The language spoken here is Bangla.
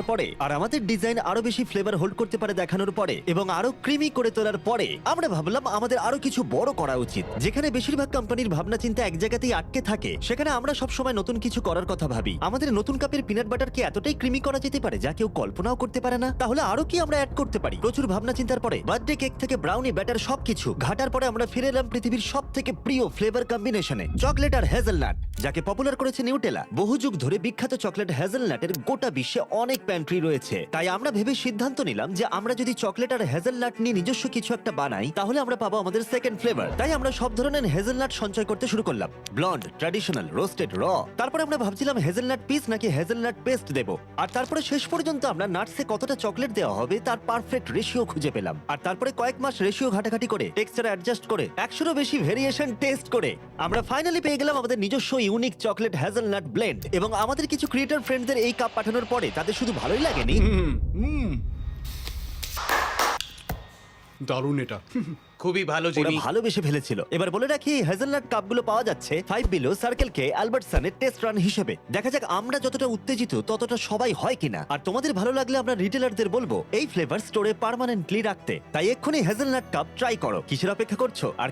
পরে আর আমাদের ডিজাইন আরো বেশি ফ্লেভার হোল্ড করতে পারে দেখানোর পরে এবং আরো ক্রিমি করে তোলার পরে আমরা ভাবলাম আমাদের আরো কিছু বড় করা উচিত। যেখানে বেশিরভাগ কোম্পানির ভাবনা চিন্তা এক জায়গাতেই আটকে থাকে, সেখানে আমরা সব সময় নতুন কিছু করার কথা ভাবি। আমাদের নতুন কাপের পিনাট বাটারকে এতটাই ক্রিমি করা যেতে পারে যা কেউ কল্পনাও করতে পারে না। তাহলে আরো কি আমরা অ্যাড করতে পারি? প্রচুর ভাবনা চিন্তার পরে বার্থডে কেক থেকে ব্রাউনি ব্যাটার সবকিছু ঘাটার পরে আমরা ফিরে এলাম পৃথিবীর সব থেকে প্রিয় ফ্লেভার কম্বিনেশনে, চকলেট আর হেজেলনাট, যাকে পপুলার করেছে নিউটেলা। বহু যুগ ধরে বিখ্যাত চকলেট হেজেলনাটের গোটা বিশ্বে অনেক প্যান্ট্রি রয়েছে, তাই আমরা ভেবে সিদ্ধান্ত নিলাম যে আমরা যদি চকলেট আর হেজেলনাট নিয়ে নিজস্ব কিছু একটা বানাই তাহলে আমরা পাবো আমাদের সেকেন্ড ফ্লেভার। তাই আমরা সব ধরনের হেজেলনাট সঞ্চয় করতে শুরু করলাম, ব্লন্ড, ট্র্যাডিশনাল, রোস্টেড, র। তারপরে আমরা ভাবছিলাম হেজেলনাট পিস নাকি হেজেলনাট পেস্ট দেবো। আর তারপরে শেষ পর্যন্ত আমরা নাটসে কতটা চকলেট দেওয়া হবে তার পারফেক্ট রেশিও খুঁজে পেলাম। আর তারপরে কয়েক মাস রেশিও ঘাটাঘাটি করে, টেক্সচার অ্যাডজাস্ট করে, 100-রও বেশি ভেরিয়েশন টেস্ট করে আমরা ফাইনালি পেয়ে গেলাম আমাদের নিজস্ব ইউনিক চকলেট হেজেলনাট ব্লেন্ড। এবং আমাদের কিছু ক্রিয়েটর ফ্রেন্ডদের এই কাপ পাঠানোর পরে তাদের শুধু ভালোই লাগেনি, দারুণ এটা। খুবই ভালো ওরা জিমি। ভালোবেসে ফেলেছিল। এবার বলে রাখি হেজেলনাট কাপগুলো পাওয়া যাচ্ছে 5 বিলো সার্কেল কে অ্যালবার্টসনের টেস্ট রান হিসেবে। দেখা যাক আমরা যতটা উত্তেজিত ততটা সবাই হয় কিনা। আর তোমাদের ভালো লাগলে আমরা রিটেলারদের বলবো এই ফ্লেভার স্টোরে পার্মানেন্টলি রাখতে। তাই এক্ষুনি হেজেলনাট কাপ ট্রাই করো। কিসের অপেক্ষা করছো? আর